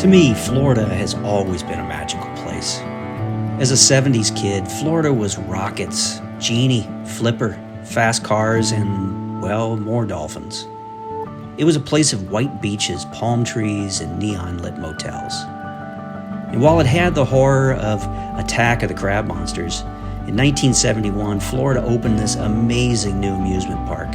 To me, Florida has always been a magical place. As a 70s kid, Florida was rockets, Genie, Flipper, fast cars, and, well, more dolphins. It was a place of white beaches, palm trees, and neon-lit motels. And while it had the horror of Attack of the Crab Monsters, in 1971, Florida opened this amazing new amusement park.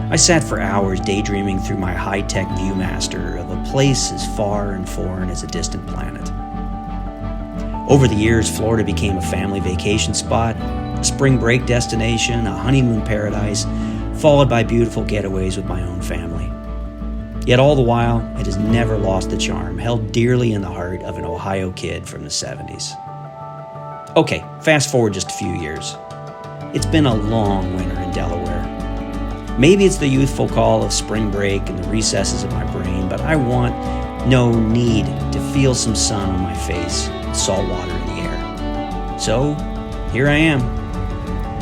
I sat for hours daydreaming through my high-tech Viewmaster of a place as far and foreign as a distant planet. Over the years, Florida became a family vacation spot, a spring break destination, a honeymoon paradise, followed by beautiful getaways with my own family. Yet all the while, it has never lost the charm, held dearly in the heart of an Ohio kid from the 70s. Okay, fast forward just a few years. It's been a long winter in Delaware. Maybe it's the youthful call of spring break and the recesses of my brain, but I need to feel some sun on my face and salt water in the air. So, here I am.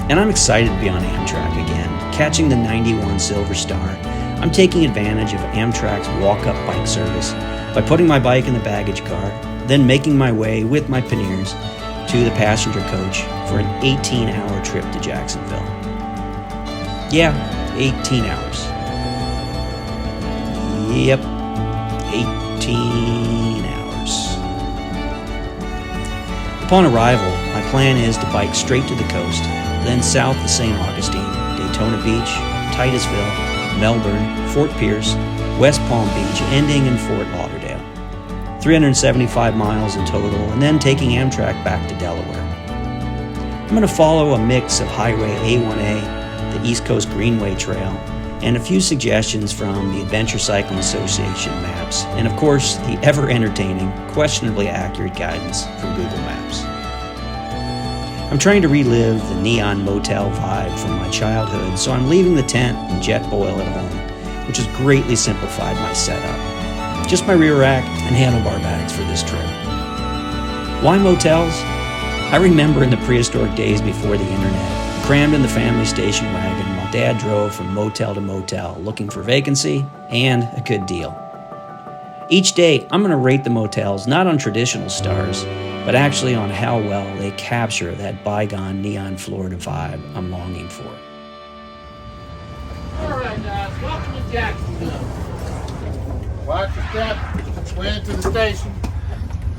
And I'm excited to be on Amtrak again, catching the 91 Silver Star. I'm taking advantage of Amtrak's walk-up bike service by putting my bike in the baggage car, then making my way with my panniers to the passenger coach for an 18-hour trip to Jacksonville. Yeah, 18 hours. Yep, 18 hours. Upon arrival, my plan is to bike straight to the coast, then south to St. Augustine, Daytona Beach, Titusville, Melbourne, Fort Pierce, West Palm Beach, ending in Fort Lauderdale. 375 miles in total, and then taking Amtrak back to Delaware. I'm going to follow a mix of Highway A1A, the East Coast Greenway Trail, and a few suggestions from the Adventure Cycling Association maps, and of course, the ever-entertaining, questionably accurate guidance from Google Maps. I'm trying to relive the neon motel vibe from my childhood, so I'm leaving the tent and jet boil at home, which has greatly simplified my setup. Just my rear rack and handlebar bags for this trip. Why motels? I remember in the prehistoric days before the internet, crammed in the family station wagon while Dad drove from motel to motel looking for vacancy and a good deal. Each day, I'm going to rate the motels not on traditional stars, but actually on how well they capture that bygone neon Florida vibe I'm longing for. All right, guys, welcome to Jacksonville. Watch your step, way into the station.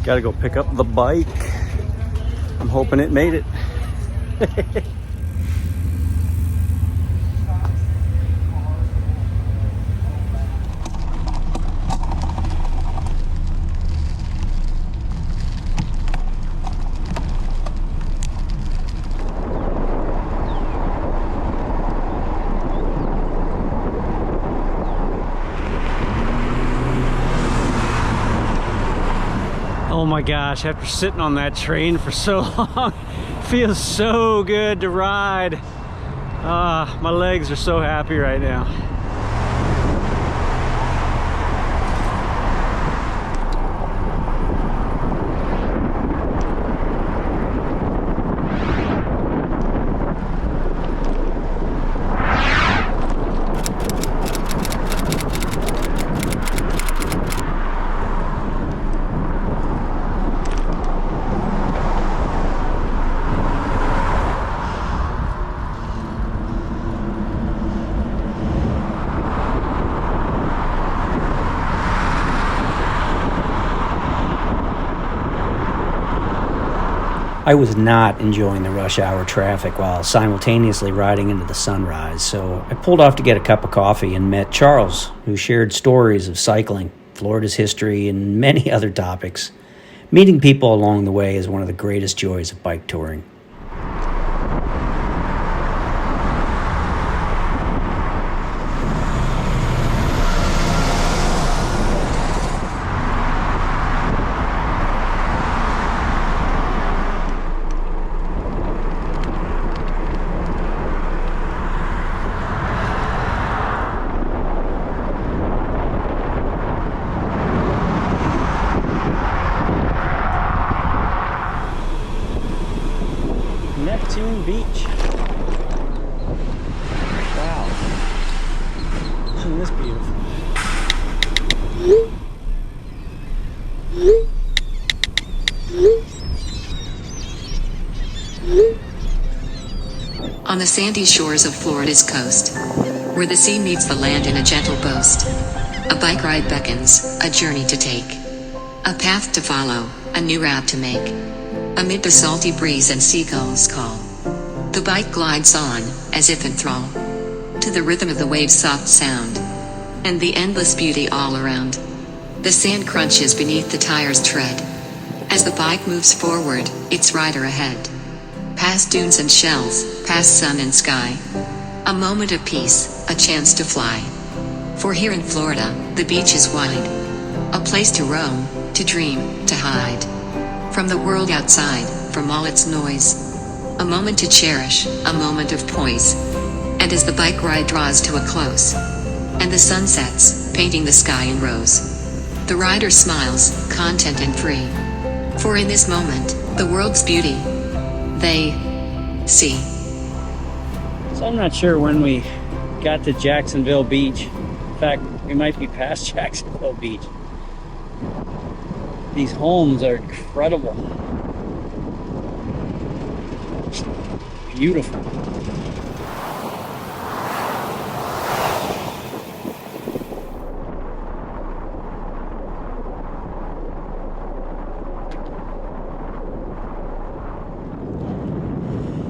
Gotta go pick up the bike. I'm hoping it made it. Oh my gosh, after sitting on that train for so long, it feels so good to ride. My legs are so happy right now. I was not enjoying the rush hour traffic while simultaneously riding into the sunrise, so I pulled off to get a cup of coffee and met Charles, who shared stories of cycling, Florida's history, and many other topics. Meeting people along the way is one of the greatest joys of bike touring. Beach. Wow. Isn't this beautiful? on the sandy shores of Florida's coast, where the sea meets the land in a gentle boast. A bike ride beckons, a journey to take, a path to follow, a new route to make. Amid the salty breeze and seagulls' call, the bike glides on, as if in thrall, to the rhythm of the waves' soft sound, and the endless beauty all around. The sand crunches beneath the tires' tread, as the bike moves forward, its rider ahead. Past dunes and shells, past sun and sky. A moment of peace, a chance to fly. For here in Florida, the beach is wide. A place to roam, to dream, to hide. From the world outside, from all its noise. A moment to cherish, a moment of poise. And as the bike ride draws to a close, and the sun sets, painting the sky in rose, the rider smiles, content and free. For in this moment, the world's beauty, they see. So I'm not sure when we got to Jacksonville Beach. In fact, we might be past Jacksonville Beach. These homes are incredible. Beautiful.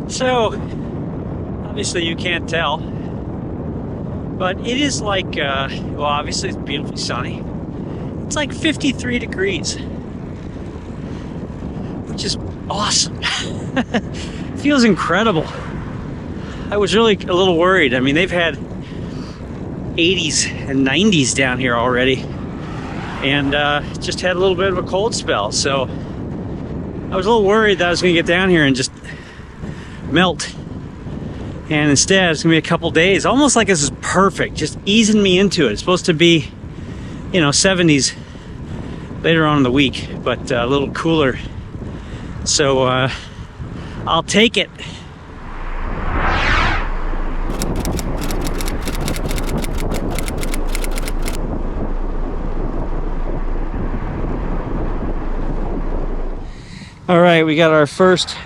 So, obviously you can't tell, but it is like, well, obviously it's beautifully sunny. It's like 53 degrees, which is awesome. Feels incredible. I was really a little worried. I mean, they've had 80s and 90s down here already, and just had a little bit of a cold spell. So I was a little worried that I was going to get down here and just melt, and instead it's gonna be a couple days, almost like this is perfect, just easing me into it. It's supposed to be, 70s later on in the week, but a little cooler, so I'll take it. All right, we got our first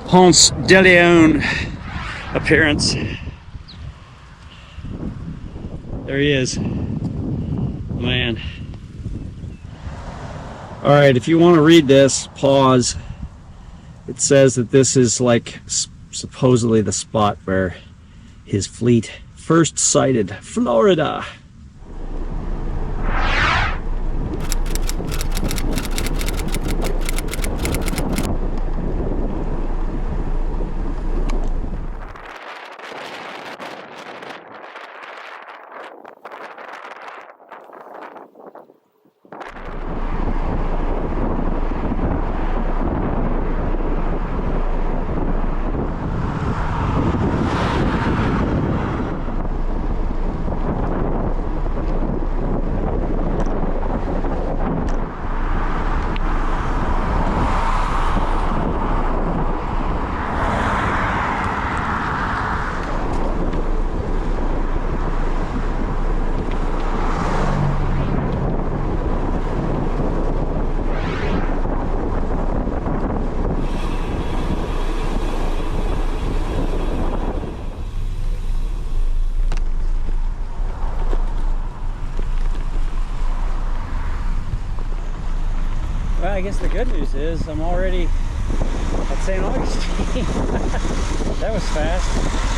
Ponce de Leon appearance. There he is. Man. All right, if you want to read this, pause. It says that this is like supposedly the spot where his fleet first sighted Florida. Well, I guess the good news is I'm already at St. Augustine. That was fast.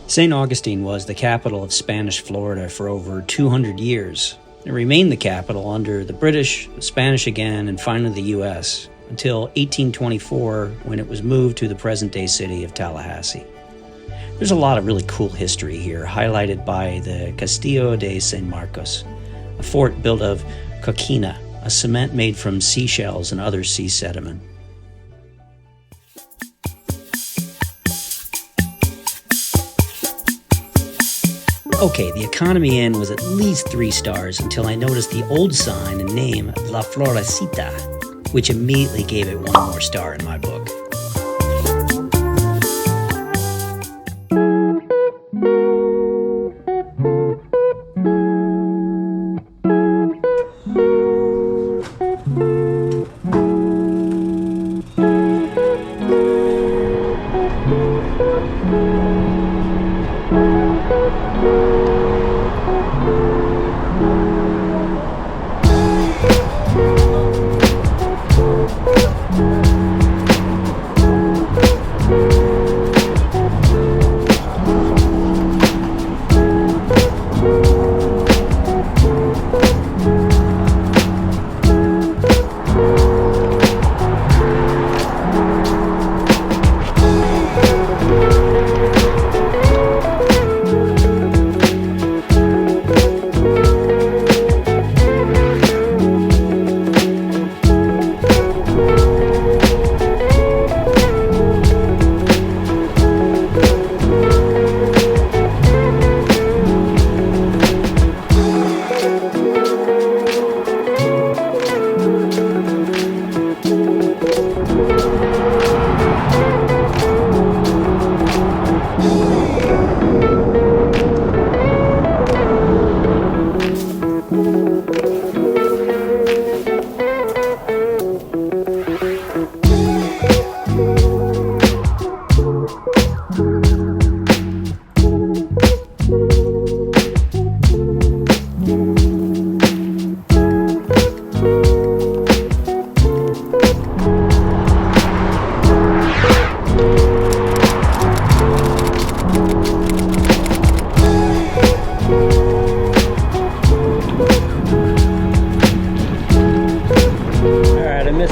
St. Augustine was the capital of Spanish Florida for over 200 years. It remained the capital under the British, the Spanish again, and finally the U.S. until 1824 when it was moved to the present-day city of Tallahassee. There's a lot of really cool history here, highlighted by the Castillo de San Marcos, a fort built of coquina, a cement made from seashells and other sea sediment. Okay, the Economy Inn was at least 3 stars until I noticed the old sign and name La Florecita, which immediately gave it 1 more star in my book.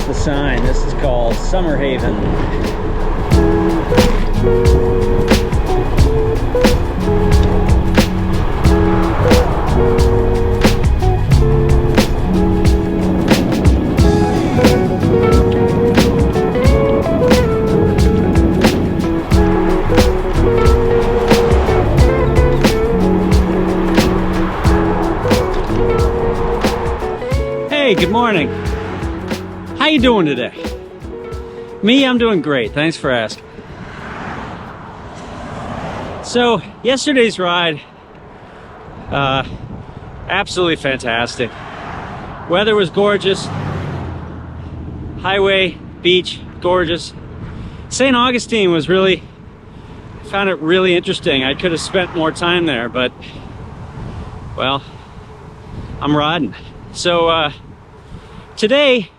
The sign. This is called Summer Haven. Hey, good morning. How you doing today? Me, I'm doing great. Thanks for asking. So, yesterday's ride, absolutely fantastic. Weather was gorgeous. Highway, beach, gorgeous. St. Augustine was found it really interesting. I could have spent more time there, but, well, I'm riding. So, today,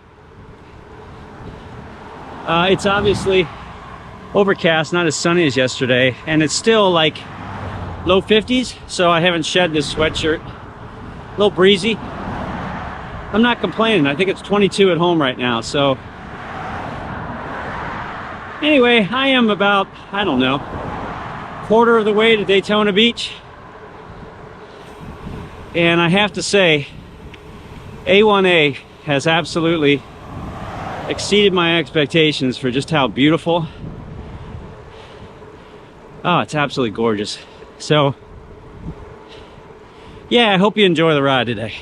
it's obviously overcast, not as sunny as yesterday, and it's still like low 50s, so I haven't shed this sweatshirt. A little breezy. I'm not complaining. I think it's 22 at home right now, so anyway, I am about, I don't know, quarter of the way to Daytona Beach, and I have to say, A1A has absolutely exceeded my expectations for just how beautiful. Oh, it's absolutely gorgeous. So, yeah, I hope you enjoy the ride today.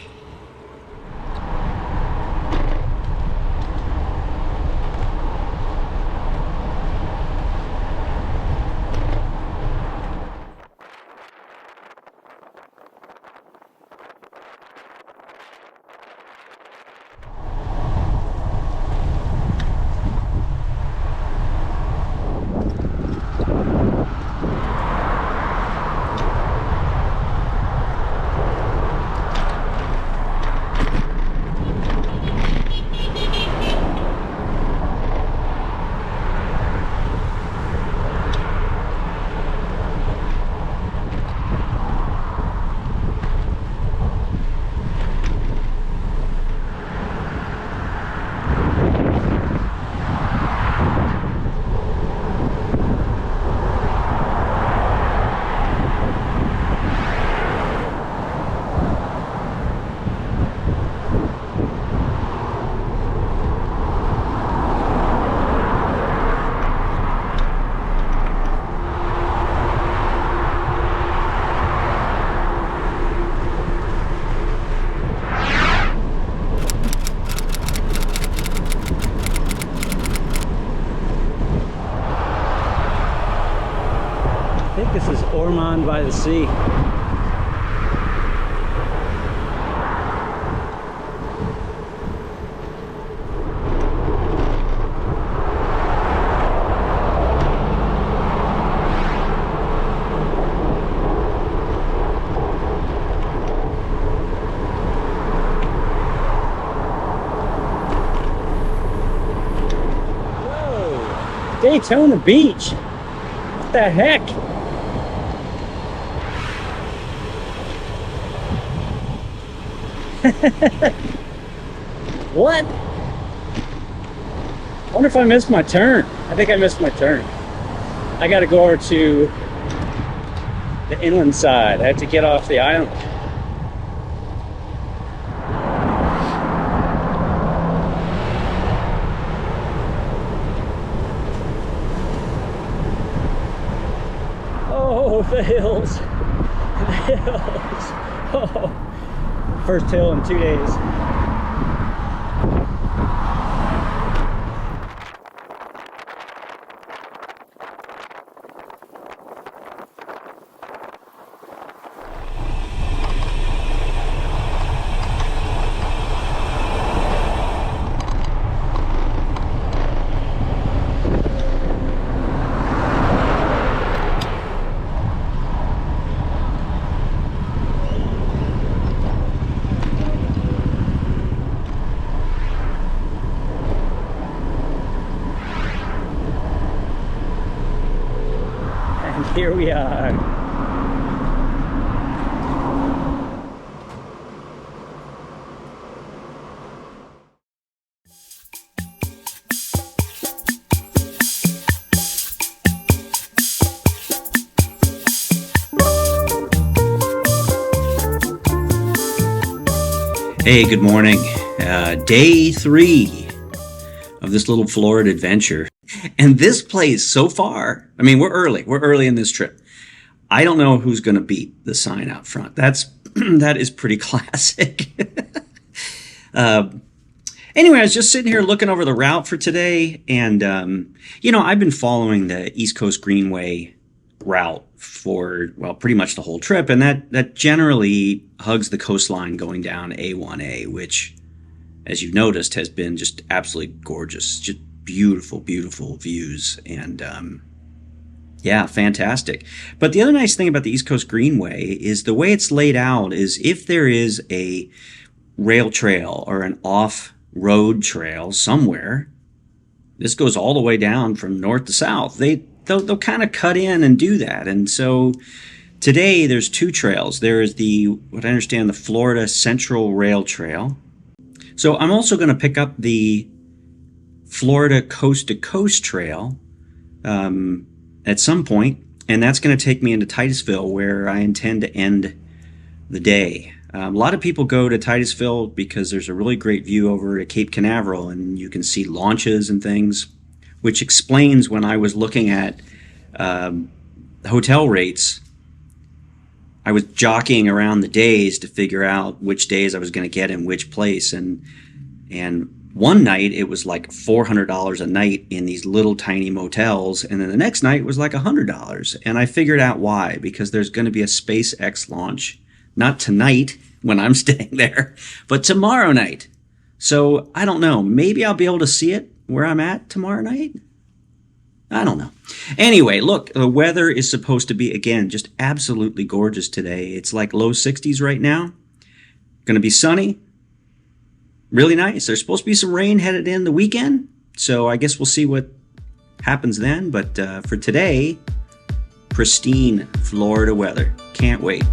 This is Ormond by the Sea. Whoa! Daytona Beach! What the heck? What? I wonder if I missed my turn. I think I missed my turn. I gotta go over to the inland side. I have to get off the island. Oh, the hills. The hills. Oh. First hill in 2 days. Here we are. Hey, good morning. Day 3 of this little Florida adventure. And this place so far, I mean, we're early in this trip. I don't know who's going to beat the sign out front. That is pretty classic. Anyway, I was just sitting here looking over the route for today. And, I've been following the East Coast Greenway route for, well, pretty much the whole trip. And that generally hugs the coastline going down A1A, which, as you've noticed, has been just absolutely gorgeous. Just beautiful, beautiful views. And, fantastic. But the other nice thing about the East Coast Greenway is the way it's laid out is if there is a rail trail or an off-road trail somewhere, this goes all the way down from north to south. They'll kind of cut in and do that. And so today there's 2 trails. There is what I understand, the Florida Central Rail Trail. So I'm also going to pick up the Florida Coast to Coast Trail at some point, and that's going to take me into Titusville, where I intend to end the day. A lot of people go to Titusville because there's a really great view over at Cape Canaveral, and you can see launches and things, which explains when I was looking at hotel rates. I was jockeying around the days to figure out which days I was going to get in which place, and one night it was like $400 a night in these little tiny motels, and then the next night it was like $100. And I figured out why, because there's going to be a SpaceX launch, not tonight when I'm staying there, but tomorrow night. So I don't know, maybe I'll be able to see it where I'm at tomorrow night. I don't know. Anyway, look, the weather is supposed to be, again, just absolutely gorgeous today. It's like low 60s right now. Going to be sunny. Really nice. There's supposed to be some rain headed in the weekend, so I guess we'll see what happens then. But for today, pristine Florida weather. Can't wait.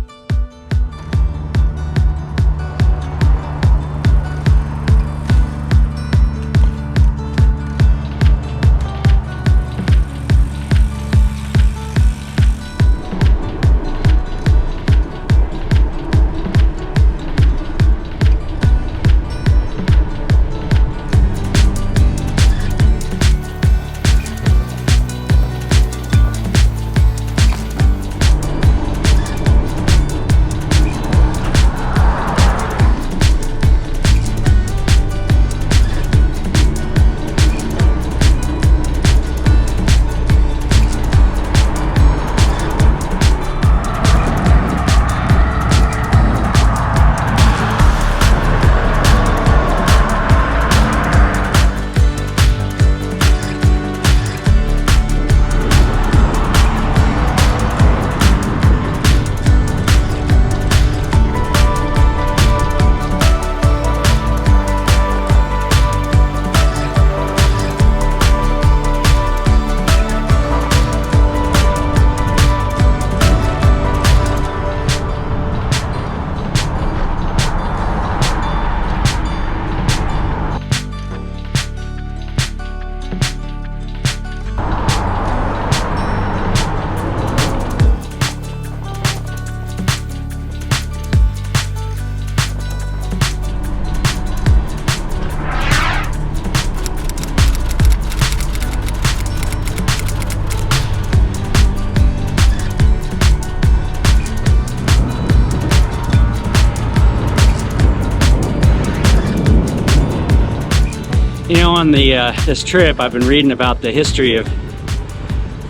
You know, on the this trip, I've been reading about the history of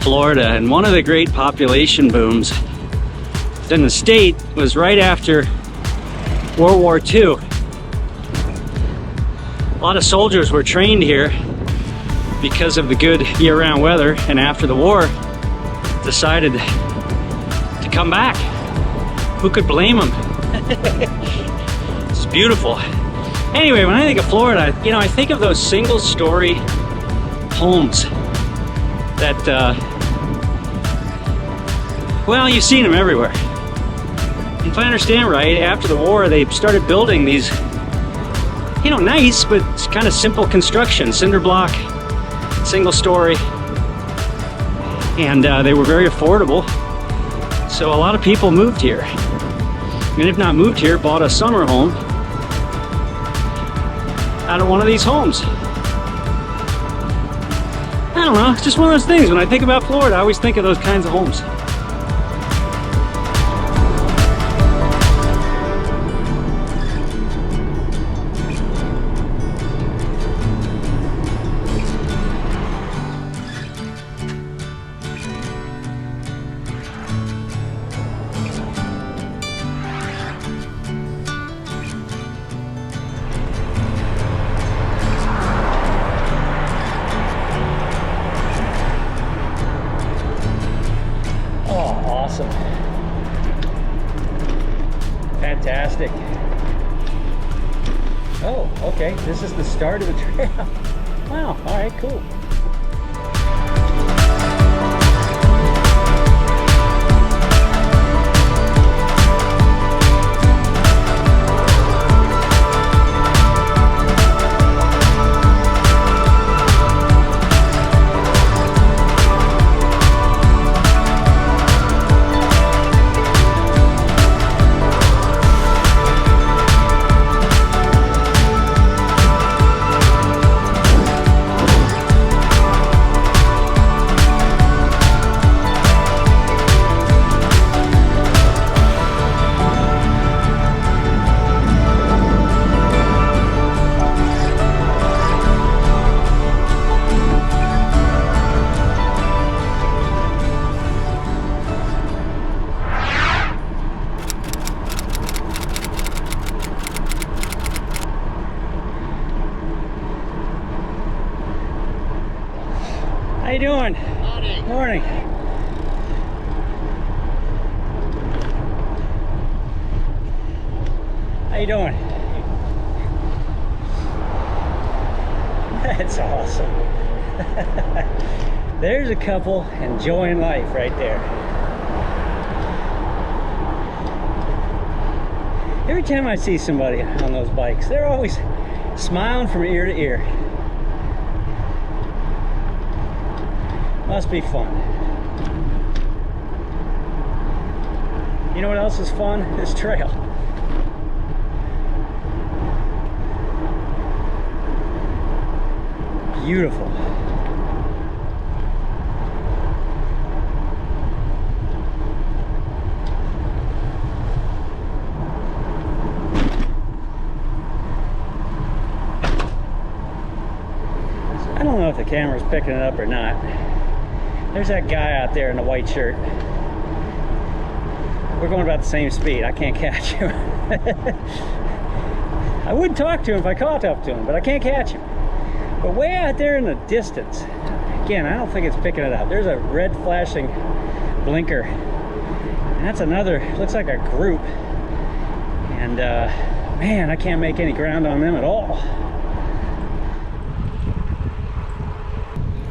Florida, and one of the great population booms in the state was right after World War II. A lot of soldiers were trained here because of the good year-round weather, and after the war, decided to come back. Who could blame them? It's beautiful. Anyway, when I think of Florida, you know, I think of those single-story homes that, well, you've seen them everywhere. If I understand right, after the war, they started building these, you know, nice, but kind of simple construction, cinder block, single-story, and they were very affordable. So a lot of people moved here. And if not moved here, bought a summer home out of one of these homes. I don't know, it's just one of those things. When I think about Florida, I always think of those kinds of homes. Fantastic. Oh, okay. This is the start of the trail. Wow. All right, cool. How you doing? Morning. Morning. How you doing? That's awesome. There's a couple enjoying life right there. Every time I see somebody on those bikes, they're always smiling from ear to ear. Must be fun. You know what else is fun? This trail. Beautiful. I don't know if the camera's picking it up or not. There's that guy out there in the white shirt. We're going about the same speed. I can't catch him. I would talk to him if I caught up to him, but I can't catch him. But way out there in the distance, again, I don't think it's picking it up. There's a red flashing blinker. And that's another, looks like a group. And man, I can't make any ground on them at all.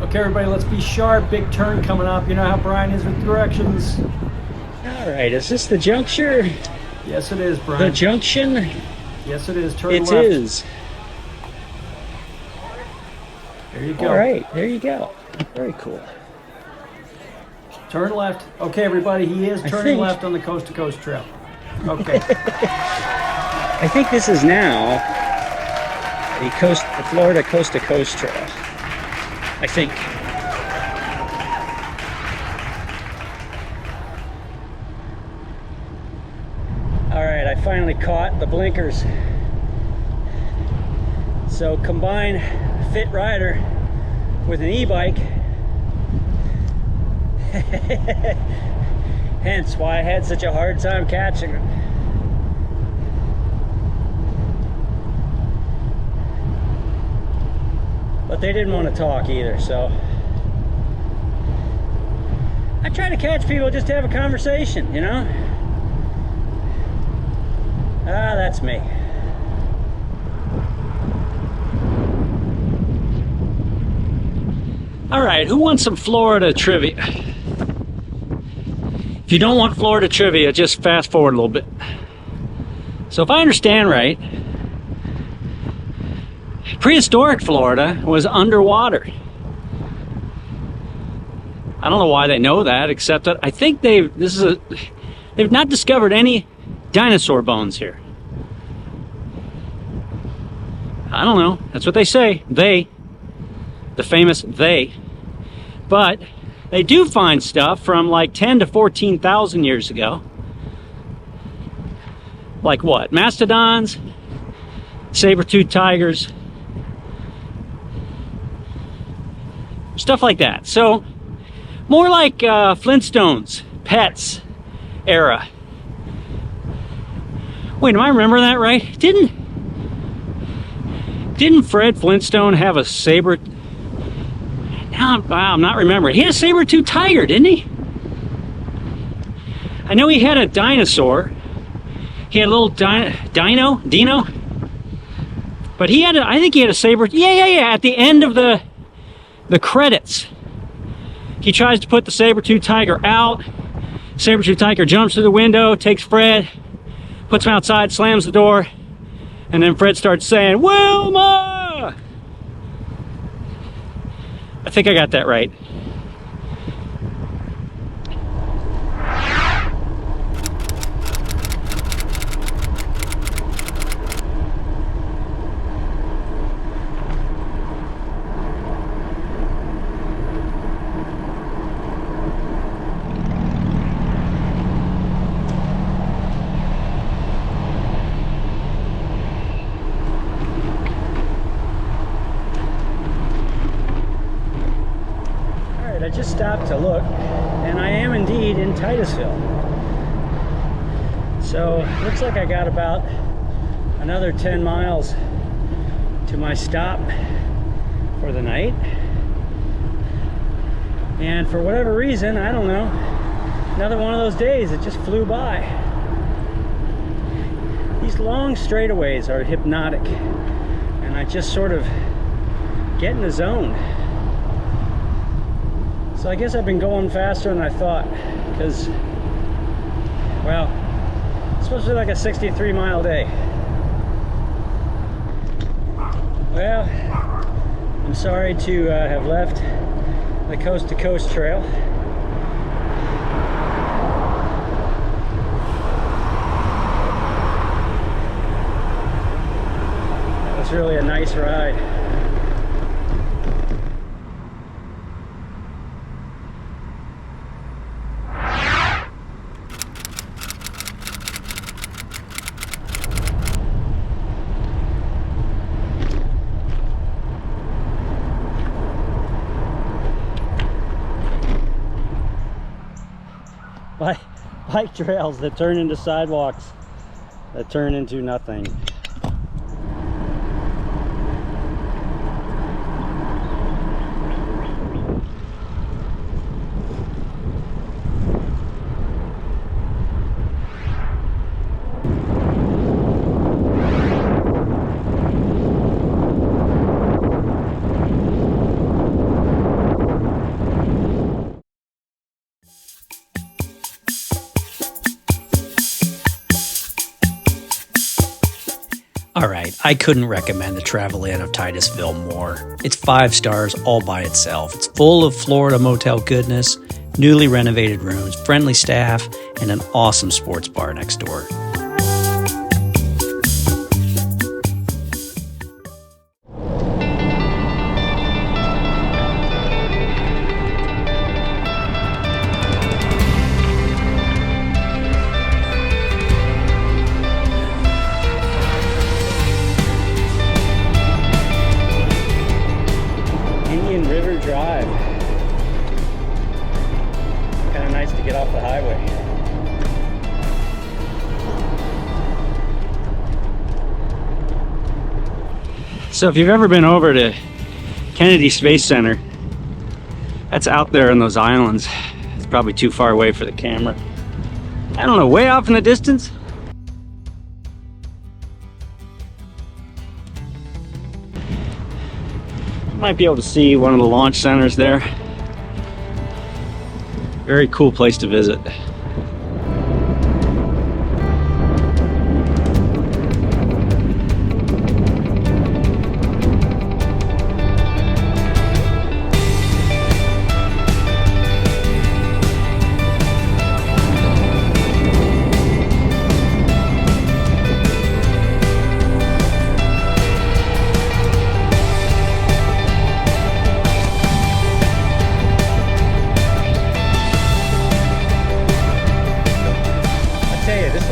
Okay, everybody, let's be sharp. Big turn coming up. You know how Brian is with directions. All right, is this the juncture? Yes, it is, Brian. The junction? Yes, it is. Turn It left. is. There you go. All right, there you go. Very cool. Turn left. Okay, everybody, he is turning left on the Coast to Coast Trail. Okay. I think this is now the Florida Coast to Coast Trail. I think. All right, I finally caught the blinkers. So combine fit rider with an e-bike. Hence why I had such a hard time catching them. But they didn't want to talk either, so I try to catch people just to have a conversation, you know? Ah, that's me. All right, who wants some Florida trivia? If you don't want Florida trivia, just fast forward a little bit. So if I understand right, prehistoric Florida was underwater. I don't know why they know that, except that I think they've not discovered any dinosaur bones here. I don't know. That's what they say. The famous they. But they do find stuff from like 10 to 14,000 years ago. Like what? Mastodons, saber-toothed tigers, stuff like that. So more like Flintstones, Pets era. Wait, am I remembering that right? Didn't Fred Flintstone have a saber? Now I'm not remembering. He had a saber-toothed tiger, didn't he? I know he had a dinosaur. He had a little dino. But he had I think he had a saber. Yeah. At the end of the credits, he tries to put the saber-toothed tiger out. Saber-toothed tiger jumps through the window, takes Fred, puts him outside, slams the door, and then Fred starts saying, "Wilma!" I think I got that right. I just stopped to look, and I am indeed in Titusville. So looks like I got about another 10 miles to my stop for the night. And for whatever reason, I don't know, another one of those days that just flew by. These long straightaways are hypnotic, and I just sort of get in the zone. So I guess I've been going faster than I thought, because, well, it's supposed to be like a 63-mile day. Well, I'm sorry to have left the Coast to Coast Trail. That was really a nice ride. Bike trails that turn into sidewalks that turn into nothing. All right, I couldn't recommend the Travel Inn of Titusville more. It's 5 stars all by itself. It's full of Florida motel goodness, newly renovated rooms, friendly staff, and an awesome sports bar next door. to get off the highway. So if you've ever been over to Kennedy Space Center, that's out there in those islands. It's probably too far away for the camera. I don't know, way off in the distance. You might be able to see one of the launch centers there. Very cool place to visit.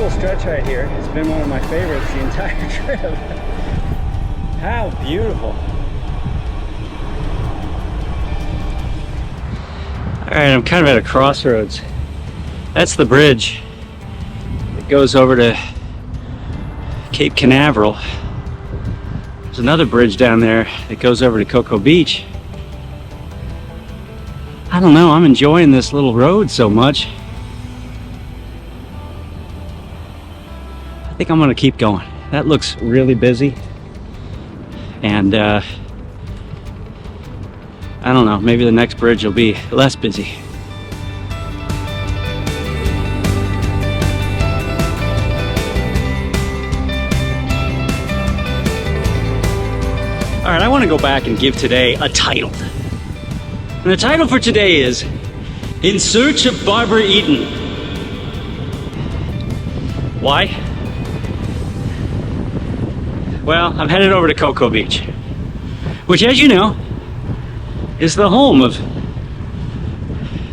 Stretch right here has been one of my favorites the entire trip. How beautiful. Alright, I'm kind of at a crossroads. That's the bridge that goes over to Cape Canaveral. There's another bridge down there that goes over to Cocoa Beach. I don't know, I'm enjoying this little road so much. I think I'm gonna keep going. That looks really busy, and I don't know, maybe the next bridge will be less busy. All right, I want to go back and give today a title, and the title for today is In Search of Barbara Eden. Why? Well, I'm headed over to Cocoa Beach, which, as you know, is the home of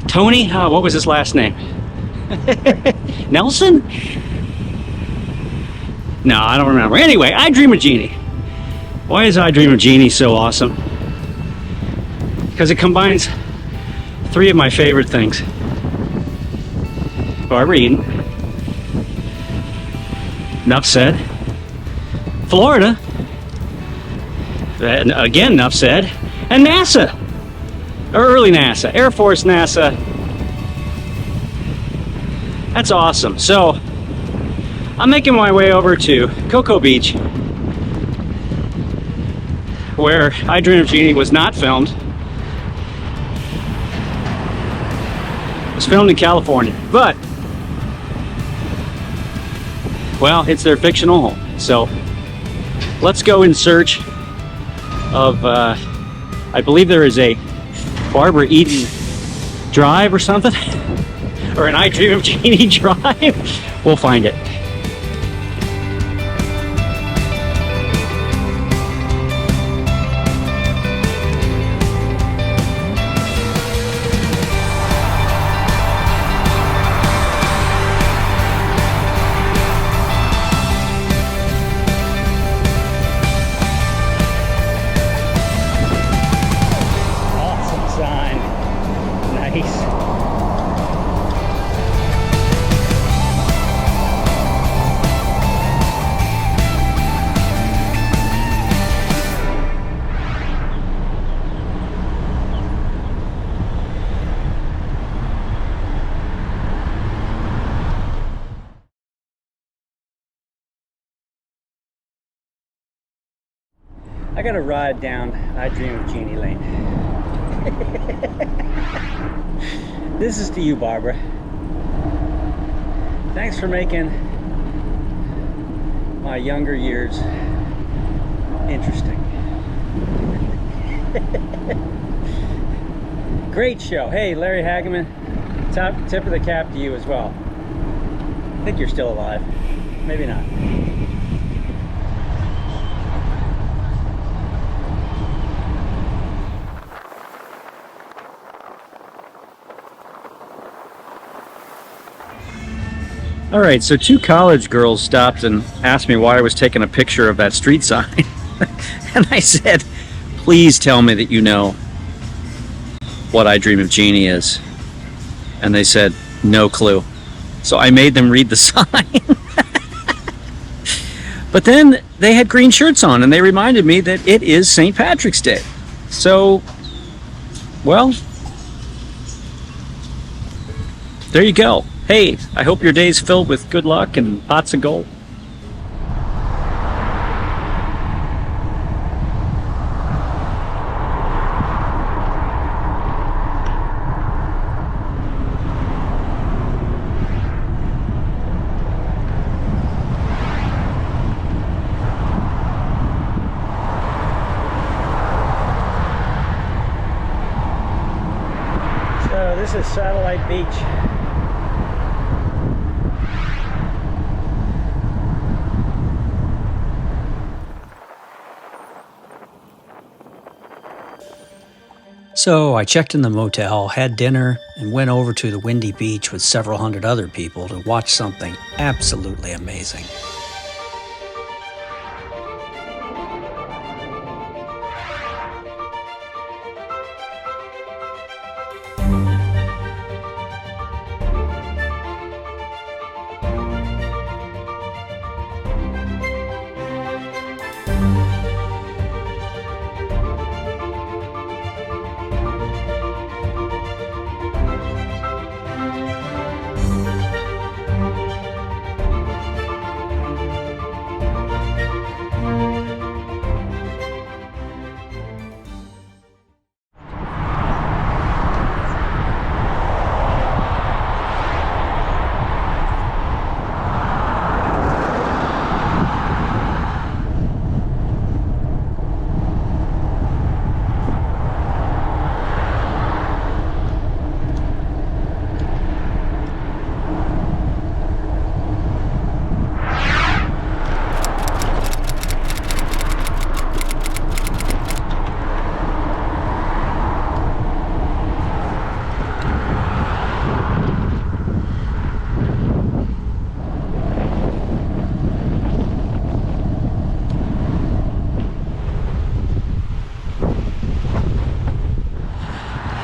Tony, what was his last name? Nelson? No, I don't remember. Anyway, I Dream of Jeannie. Why is I Dream of Jeannie so awesome? Because it combines three of my favorite things. Barbara Eden. Enough said. Florida, and again, enough said, and NASA, or early NASA, Air Force NASA. That's awesome. So I'm making my way over to Cocoa Beach, where I Dream of Jeannie was not filmed. It was filmed in California, but, well, it's their fictional home. So let's go in search of, I believe there is a Barbara Eden Drive or something, or an I Dream of Jeannie Drive. We'll find it. I got a ride down I Dream of Jeannie Lane. This is to you, Barbara. Thanks for making my younger years interesting. Great show. Hey, Larry Hageman, tip of the cap to you as well. I think you're still alive. Maybe not. All right, so two college girls stopped and asked me why I was taking a picture of that street sign. And I said, please tell me that you know what I Dream of Jeannie is. And they said, No clue. So I made them read the sign. But then they had green shirts on, and they reminded me that it is St. Patrick's Day. So, well, there you go. Hey, I hope your day's filled with good luck and pots of gold. So this is Satellite Beach. So I checked in the motel, had dinner, and went over to the windy beach with several hundred other people to watch something absolutely amazing.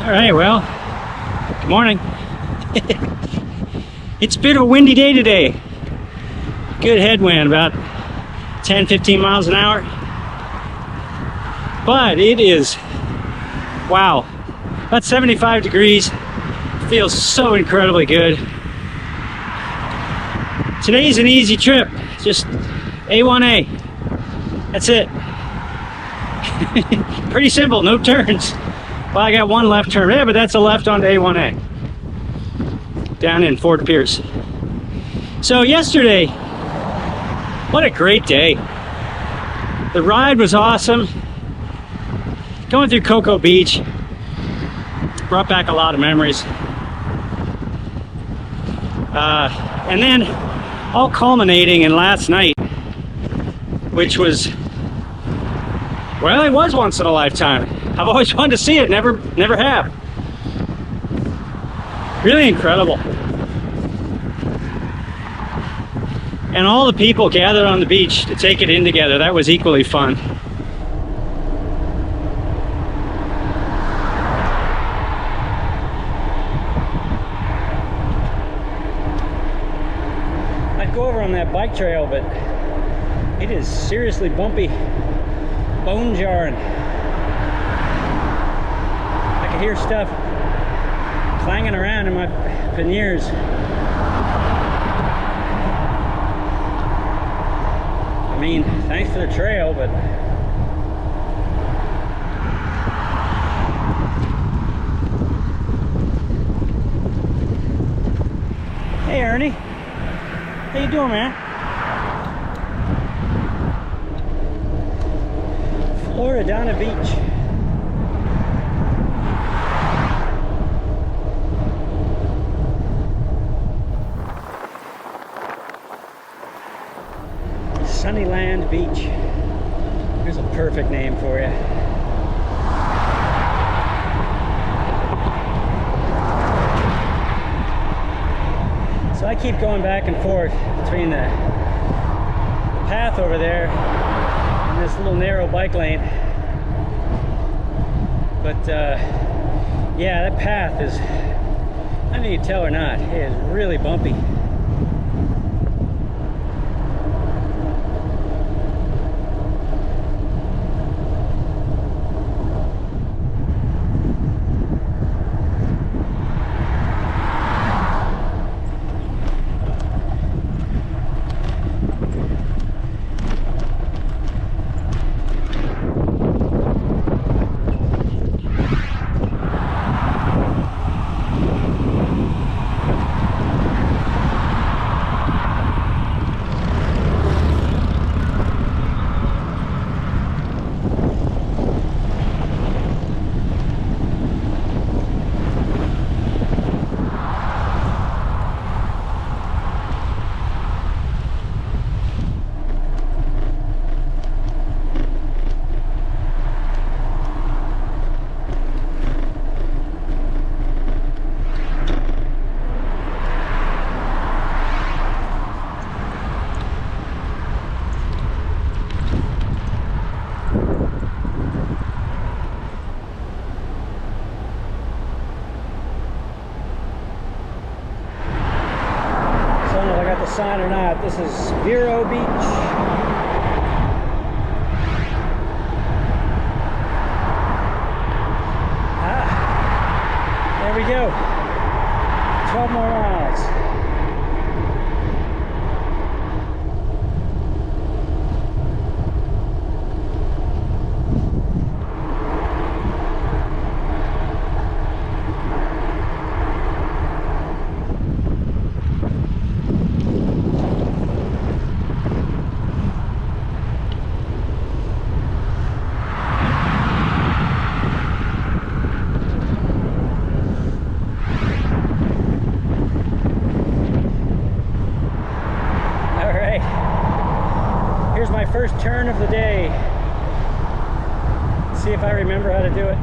All right, well, good morning. It's a bit of a windy day today. Good headwind, about 10-15 miles an hour. But it is, wow, about 75 degrees. Feels so incredibly good. Today's an easy trip, just A1A. That's it. Pretty simple, no turns. Well, I got one left turn, yeah, but that's a left onto A1A. Down in Fort Pierce. So yesterday, what a great day. The ride was awesome. Going through Cocoa Beach brought back a lot of memories. And then all culminating in last night, which was, well, it was once in a lifetime. I've always wanted to see it, never have. Really incredible. And all the people gathered on the beach to take it in together, that was equally fun. I'd go over on that bike trail, but it is seriously bumpy, bone jarring. I could hear stuff clanging around in my panniers. I mean, thanks for the trail, but hey Ernie, how you doing, man? Florida Beach. Sunnyland Beach. Here's a perfect name for you. So I keep going back and forth between the path over there and this little narrow bike lane. But yeah, that path is I know you can tell or not, it is really bumpy. Sign or not, this is Vero Beach. There we go. 12 more miles. First turn of the day. Let's see if I remember how to do it.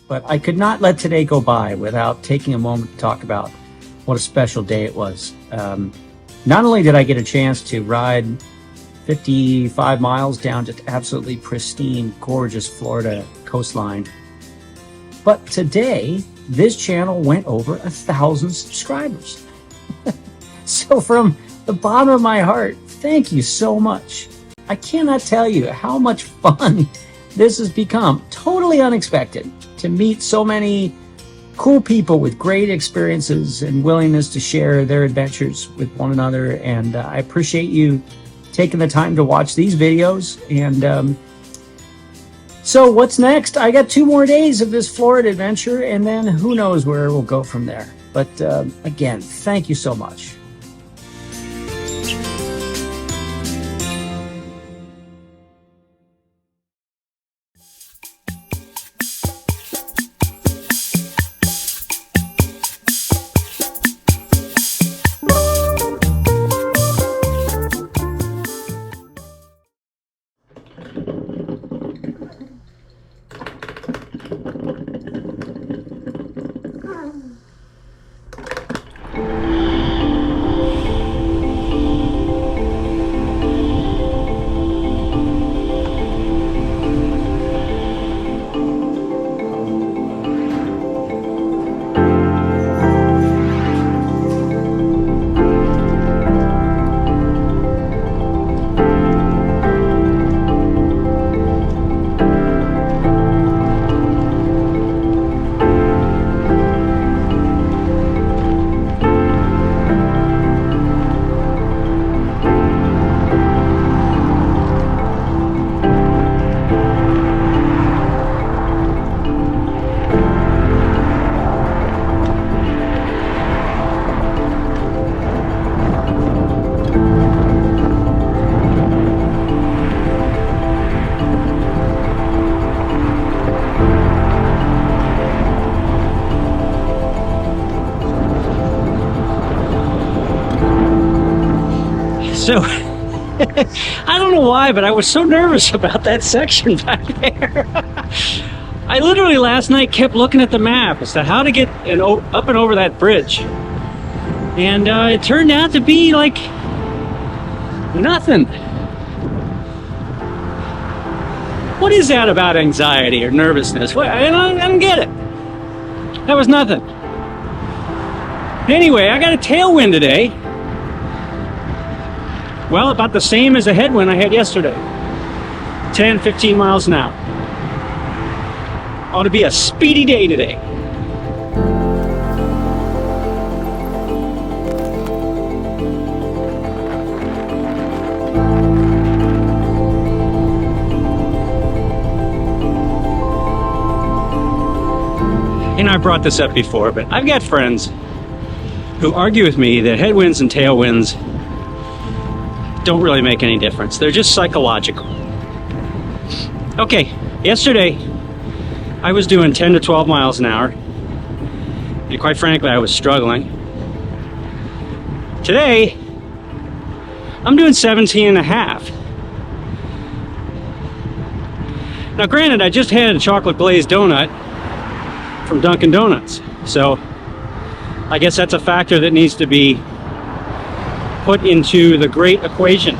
But I could not let today go by without taking a moment to talk about what a special day it was. Not only did I get a chance to ride 55 miles down to absolutely pristine, gorgeous Florida coastline, but today this channel went over 1,000 subscribers. So from the bottom of my heart, thank you so much. I cannot tell you how much fun this has become. Totally unexpected to meet so many cool people with great experiences and willingness to share their adventures with one another. And I appreciate you taking the time to watch these videos. And so what's next? I got 2 more days of this Florida adventure, and then who knows where we'll go from there. But again, thank you so much. So I don't know why, but I was so nervous about that section back there. I literally last night kept looking at the map as to how to get up and over that bridge. And it turned out to be like nothing. What is that about anxiety or nervousness? I don't get it. That was nothing. Anyway, I got a tailwind today. Well, about the same as the headwind I had yesterday. 10, 15 miles an hour. Ought to be a speedy day today. And I brought this up before, but I've got friends who argue with me that headwinds and tailwinds don't really make any difference. They're just psychological. Okay, yesterday I was doing 10 to 12 miles an hour, and quite frankly I was struggling. Today I'm doing 17 and a half. Now granted, I just had a chocolate glazed donut from Dunkin' Donuts, so I guess that's a factor that needs to be put into the great equation.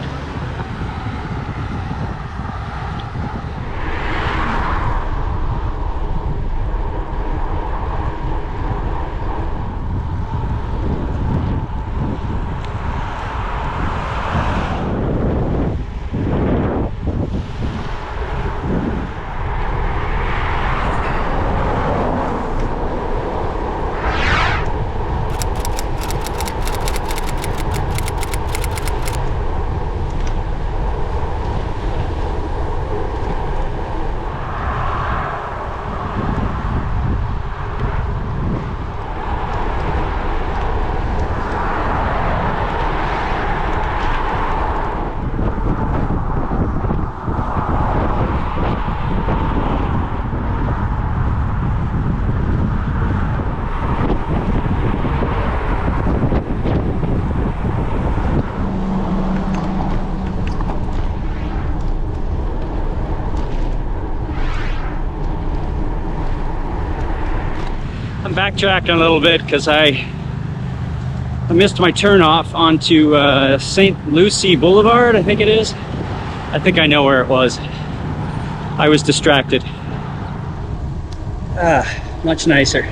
I'm backtracking a little bit because I missed my turnoff onto St. Lucie Boulevard, I think it is. I think I know where it was. I was distracted. Much nicer.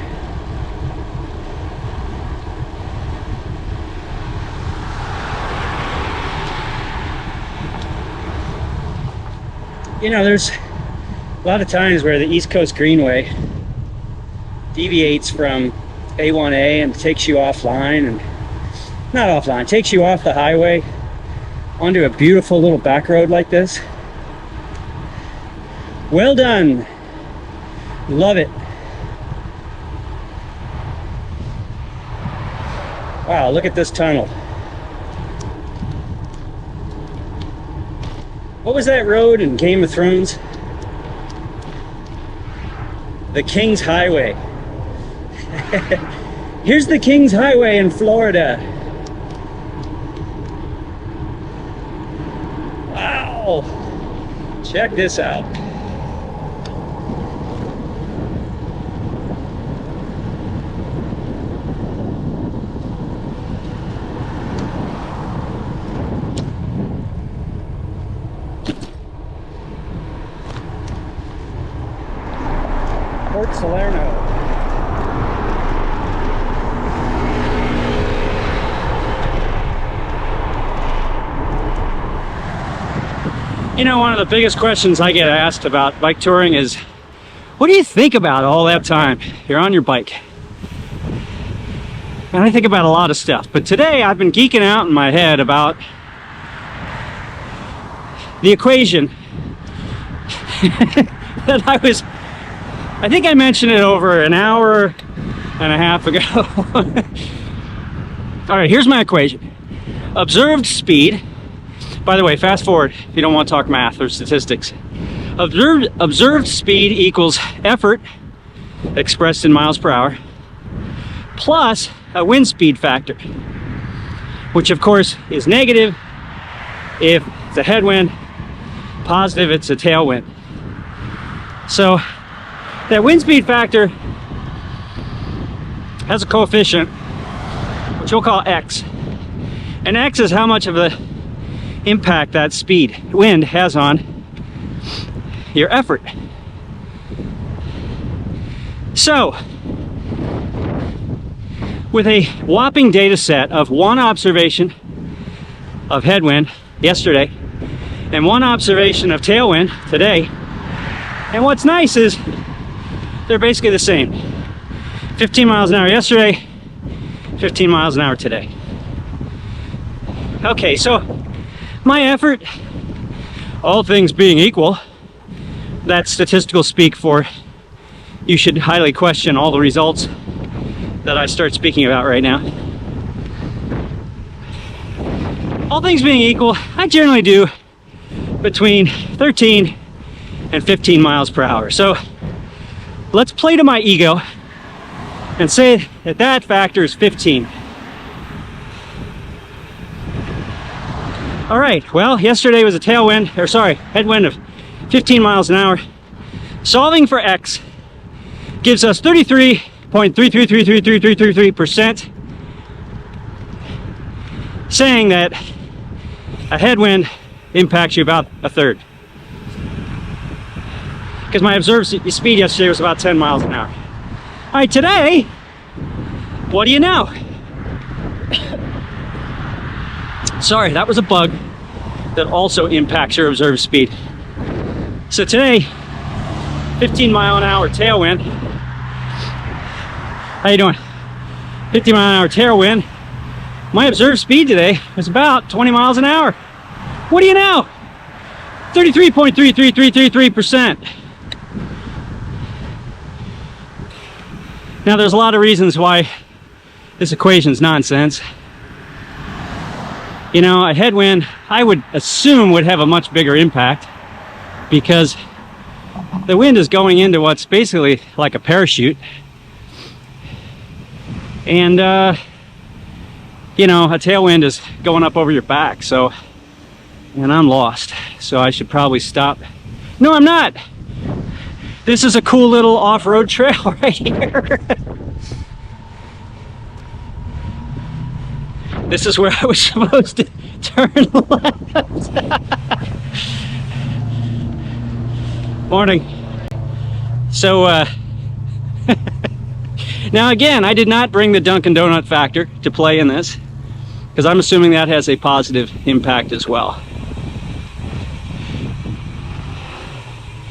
You know, there's a lot of times where the East Coast Greenway deviates from A1A and takes you offline, and not offline, takes you off the highway onto a beautiful little back road like this. Well done. Love it. Wow, look at this tunnel. What was that road in Game of Thrones? The King's Highway. Here's the King's Highway in Florida. Wow. Check this out. Port Salerno. You know, one of the biggest questions I get asked about bike touring is, what do you think about all that time you're on your bike? And I think about a lot of stuff, but today I've been geeking out in my head about the equation that I think I mentioned it over an hour and a half ago. All right, here's my equation. Observed speed. By the way, fast forward if you don't want to talk math or statistics. Observed speed equals effort expressed in miles per hour plus a wind speed factor, which of course is negative If it's a headwind, positive it's a tailwind. So that wind speed factor has a coefficient which we'll call X. And X is how much of the impact that wind has on your effort. So, with a whopping data set of one observation of headwind yesterday and one observation of tailwind today, and what's nice is they're basically the same. 15 miles an hour yesterday, 15 miles an hour today. Okay, so my effort, all things being equal, that's statistical speak for you should highly question all the results that I start speaking about right now. All things being equal, I generally do between 13 and 15 miles per hour. So let's play to my ego and say that that factor is 15. All right, well, yesterday was a headwind of 15 miles an hour. Solving for X gives us 33.333333%, saying that a headwind impacts you about a third. Because my observed speed yesterday was about 10 miles an hour. All right, today, what do you know? Sorry, that was a bug that also impacts your observed speed. So today, 15 mile an hour tailwind. How you doing? 50 mile an hour tailwind. My observed speed today was about 20 miles an hour. What do you know? 33.33333%. Now there's a lot of reasons why this equation's nonsense. You know, a headwind, I would assume, would have a much bigger impact because the wind is going into what's basically like a parachute. And, you know, a tailwind is going up over your back, so, and I'm lost, so I should probably stop. No, I'm not. This is a cool little off-road trail right here. This is where I was supposed to turn left. Morning. So, now again, I did not bring the Dunkin' Donut factor to play in this, because I'm assuming that has a positive impact as well.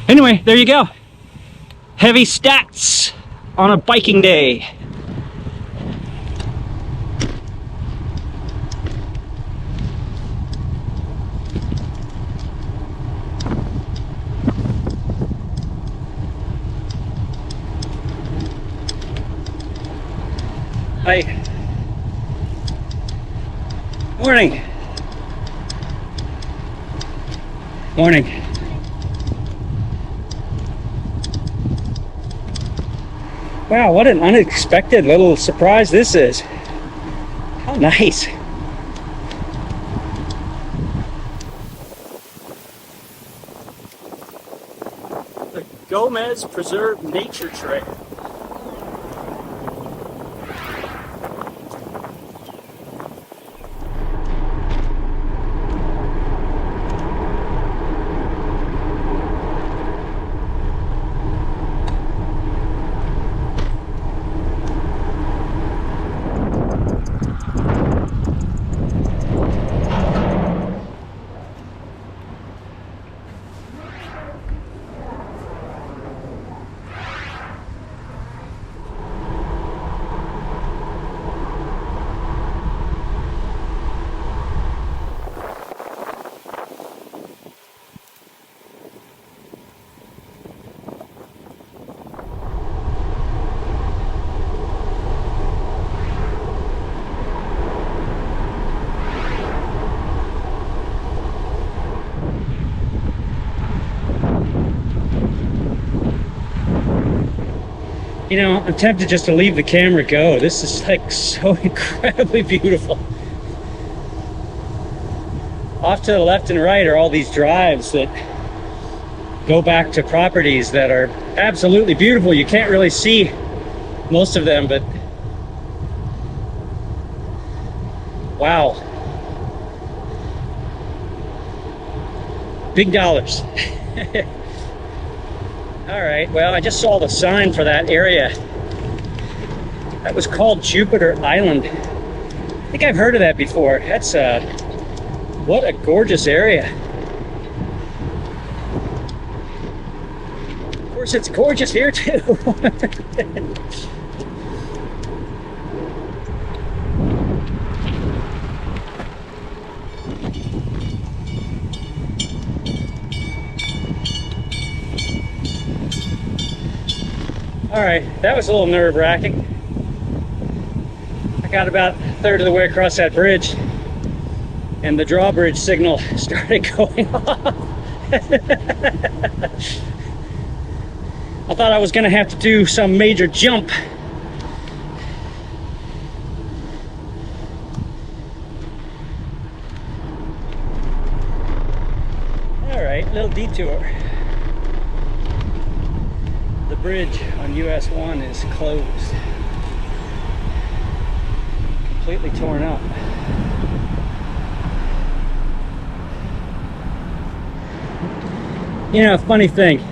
Anyway, there you go. Heavy stats on a biking day. Hi. Morning. Morning. Wow, what an unexpected little surprise this is. How nice. The Gomez Preserve Nature Trail. You know, I'm tempted just to leave the camera go. This is like so incredibly beautiful. Off to the left and right are all these drives that go back to properties that are absolutely beautiful. You can't really see most of them, but wow. Big dollars. All right, well, I just saw the sign for that area. That was called Jupiter Island. I think I've heard of that before. That's what a gorgeous area. Of course, it's gorgeous here too. All right, that was a little nerve-wracking. I got about a third of the way across that bridge and the drawbridge signal started going off. I thought I was gonna have to do some major jump. All right, little detour. The bridge on US 1 is closed. Completely torn up. You know, funny thing.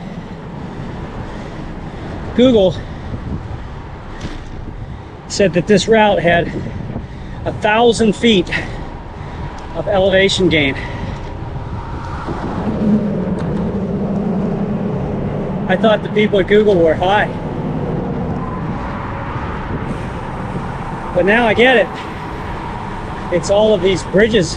Google said that this route had 1,000 feet of elevation gain. I thought the people at Google were high. But now I get it. It's all of these bridges.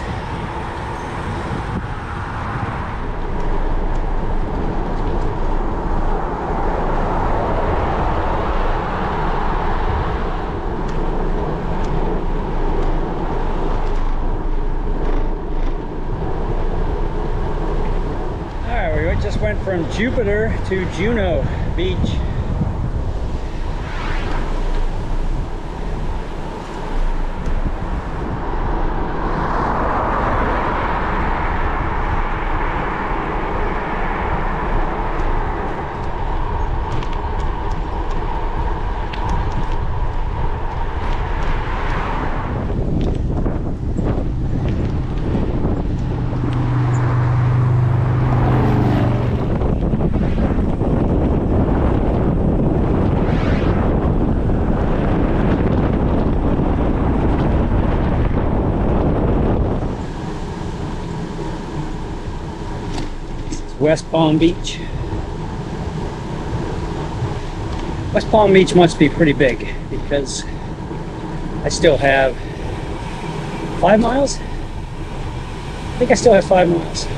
Alright, we just went from Jupiter to Juneau Beach. West Palm Beach. West Palm Beach must be pretty big because I still have 5 miles? I think I still have 5 miles.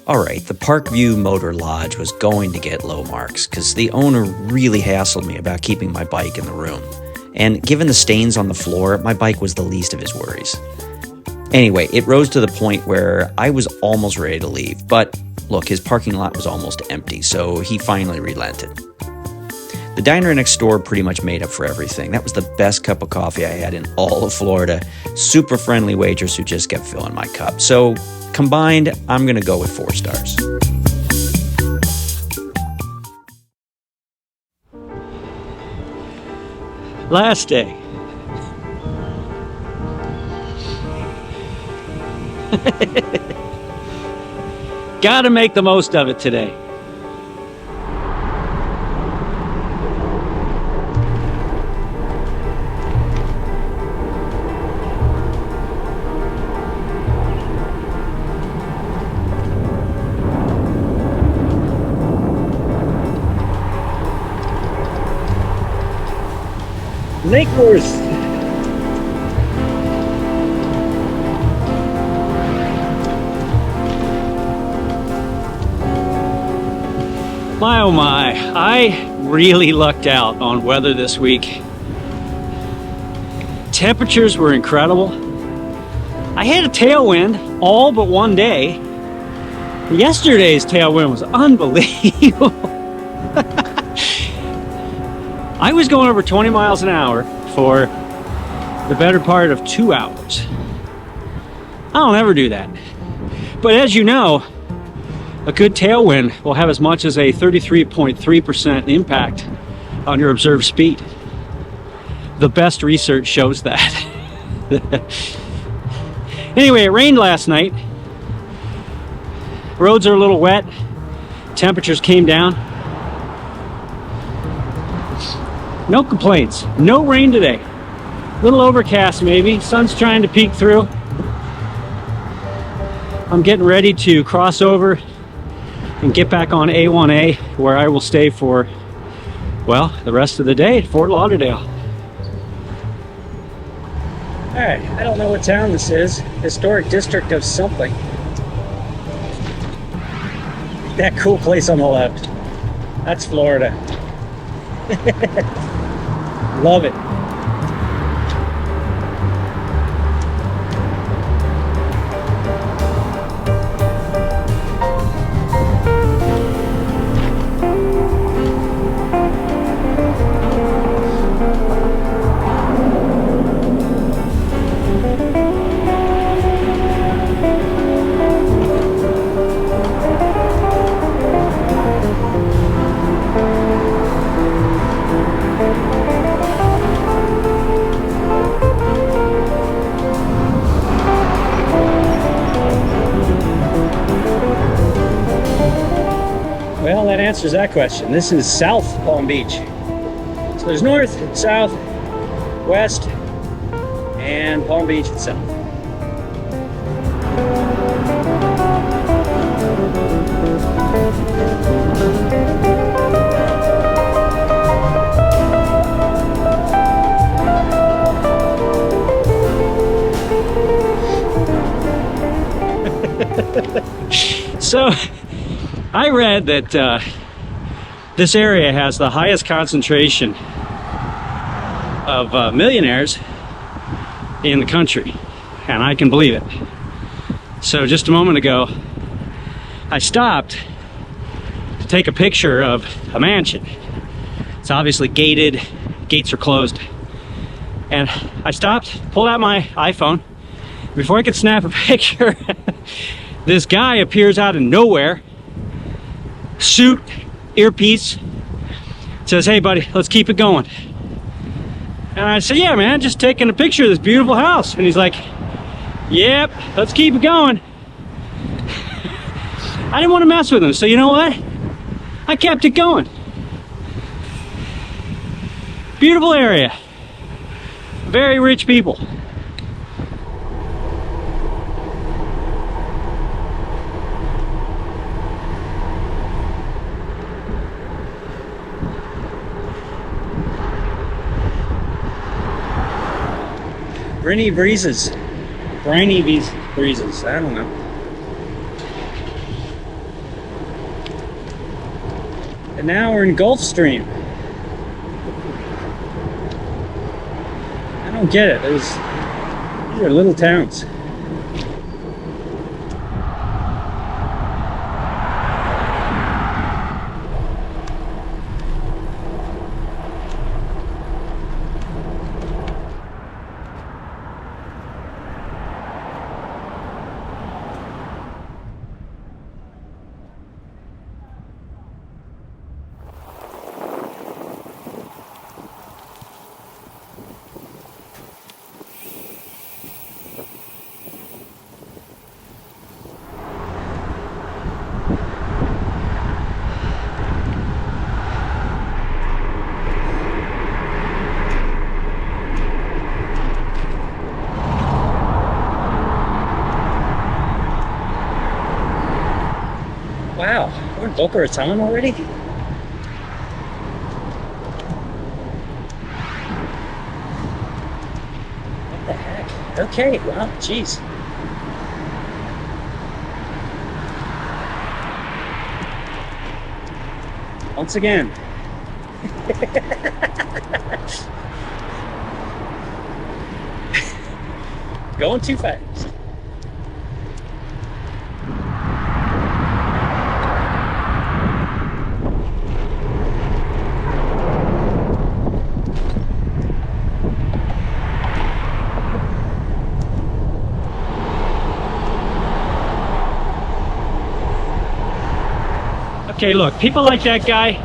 Alright, the Parkview Motor Lodge was going to get low marks because the owner really hassled me about keeping my bike in the room. And given the stains on the floor, my bike was the least of his worries. Anyway, it rose to the point where I was almost ready to leave. But look, his parking lot was almost empty, so he finally relented. The diner next door pretty much made up for everything. That was the best cup of coffee I had in all of Florida. Super friendly waitress who just kept filling my cup. So combined, I'm going to go with 4 stars. Last day. Gotta make the most of it today. Lake Worth. My oh my, I really lucked out on weather this week. Temperatures were incredible. I had a tailwind all but one day. Yesterday's tailwind was unbelievable. I was going over 20 miles an hour for the better part of 2 hours. I don't ever do that. But as you know, a good tailwind will have as much as a 33.3% impact on your observed speed. The best research shows that. Anyway, it rained last night. Roads are a little wet. Temperatures came down. No complaints. No rain today. Little overcast maybe. Sun's trying to peek through. I'm getting ready to cross over and get back on A1A, where I will stay for, well, the rest of the day at Fort Lauderdale. Alright, I don't know what town this is. Historic district of something. That cool place on the left. That's Florida. Love it. Well, that answers that question. This is South Palm Beach. So there's north, south, west, and Palm Beach itself. So I read that this area has the highest concentration of millionaires in the country, and I can believe it. So just a moment ago, I stopped to take a picture of a mansion. It's obviously gated, gates are closed. And I stopped, pulled out my iPhone. Before I could snap a picture, this guy appears out of nowhere, suit, earpiece, says, "Hey buddy, let's keep it going." And I said, "Yeah man, just taking a picture of this beautiful house." And he's like, "Yep, let's keep it going." I didn't want to mess with him, so you know what? I kept it going. Beautiful area. Very rich people. Briny breezes. Briny breezes. I don't know. And now we're in Gulfstream. don't get it. These are little towns. Wow, we're in Boca Raton already? What the heck? Okay, wow, jeez. Once again. Going too fast. Okay, look, people like that guy,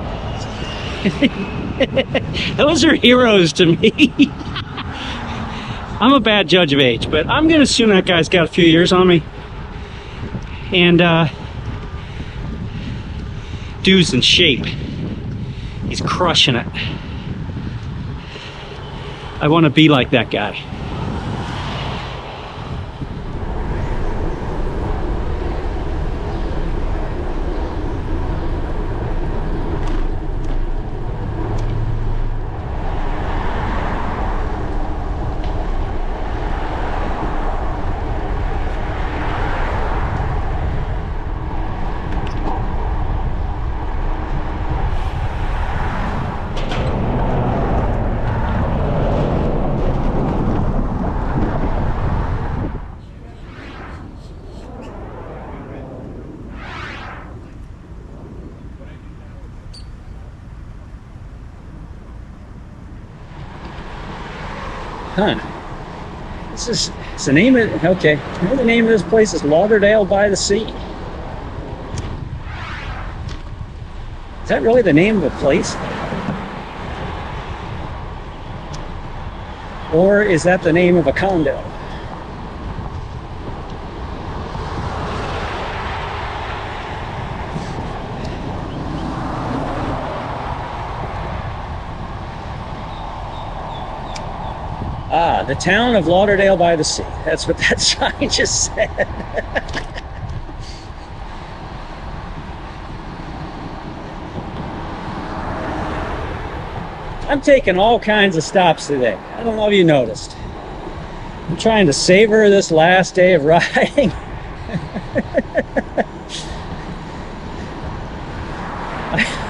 those are heroes to me. I'm a bad judge of age, but I'm going to assume that guy's got a few years on me. And dude's in shape. He's crushing it. I want to be like that guy. Huh. This is, it's the name of, okay, the name of this place is Lauderdale by the Sea. Is that really the name of a place? Or is that the name of a condo? Ah, the town of Lauderdale by the Sea. That's what that sign just said. I'm taking all kinds of stops today. I don't know if you noticed. I'm trying to savor this last day of riding.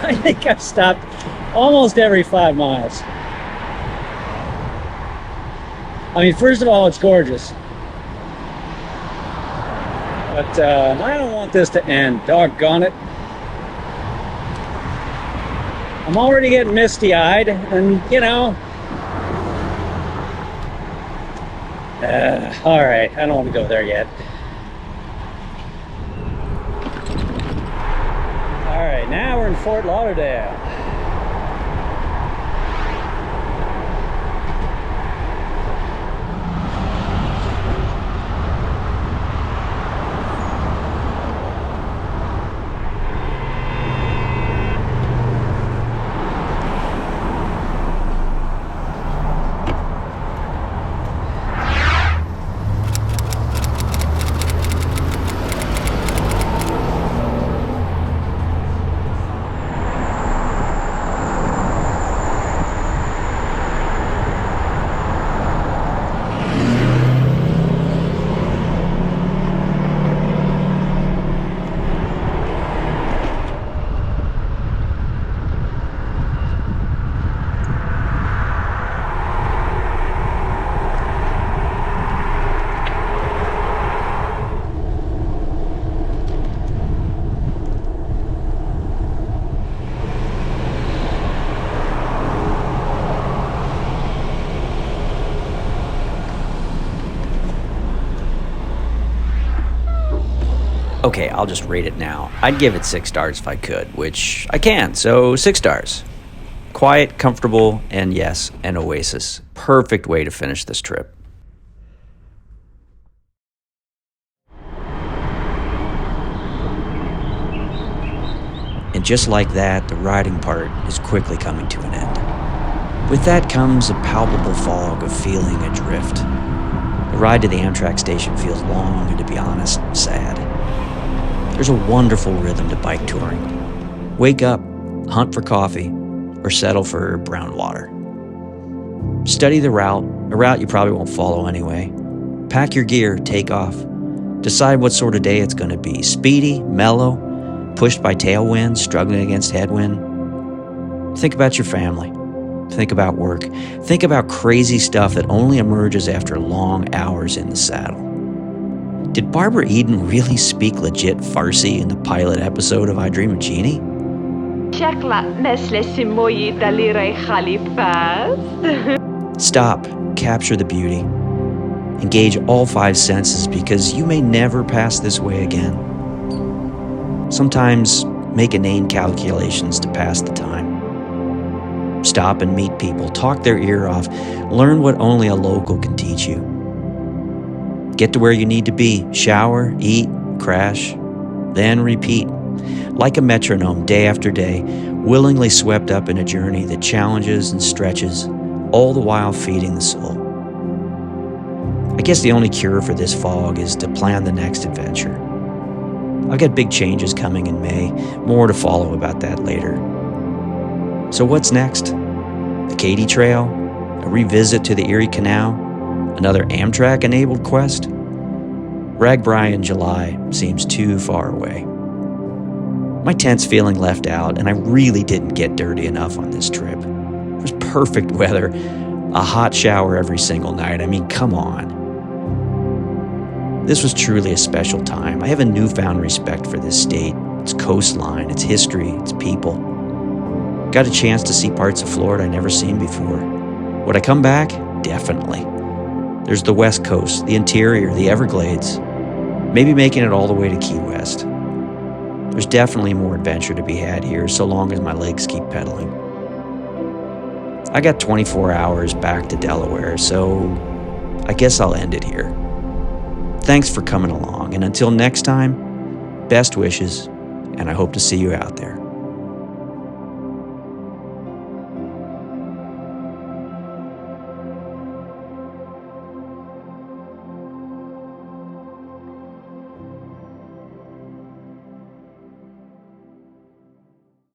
I think I've stopped almost every 5 miles. I mean, first of all, it's gorgeous. But I don't want this to end. Doggone it. I'm already getting misty-eyed, and, you know. All right, I don't want to go there yet. All right, now we're in Fort Lauderdale. Okay, I'll just rate it now. I'd give it 6 stars if I could, which I can, so 6 stars. Quiet, comfortable, and yes, an oasis. Perfect way to finish this trip. And just like that, the riding part is quickly coming to an end. With that comes a palpable fog of feeling adrift. The ride to the Amtrak station feels long and, to be honest, sad. There's a wonderful rhythm to bike touring. Wake up, hunt for coffee, or settle for brown water. Study the route, a route you probably won't follow anyway. Pack your gear, take off. Decide what sort of day it's going to be. Speedy, mellow, pushed by tailwind, struggling against headwind. Think about your family. Think about work. Think about crazy stuff that only emerges after long hours in the saddle. Did Barbara Eden really speak legit Farsi in the pilot episode of I Dream of Jeannie? Stop, capture the beauty. Engage all 5 senses because you may never pass this way again. Sometimes make inane calculations to pass the time. Stop and meet people, talk their ear off, learn what only a local can teach you. Get to where you need to be, shower, eat, crash, then repeat. Like a metronome, day after day, willingly swept up in a journey that challenges and stretches, all the while feeding the soul. I guess the only cure for this fog is to plan the next adventure. I've got big changes coming in May, more to follow about that later. So what's next? The Katy Trail? A revisit to the Erie Canal? Another Amtrak-enabled quest? Ragbri in July seems too far away. My tent's feeling left out, and I really didn't get dirty enough on this trip. It was perfect weather, a hot shower every single night. I mean, come on. This was truly a special time. I have a newfound respect for this state, its coastline, its history, its people. Got a chance to see parts of Florida I'd never seen before. Would I come back? Definitely. There's the West Coast, the interior, the Everglades, maybe making it all the way to Key West. There's definitely more adventure to be had here, so long as my legs keep pedaling. I got 24 hours back to Delaware, so I guess I'll end it here. Thanks for coming along, and until next time, best wishes, and I hope to see you out there.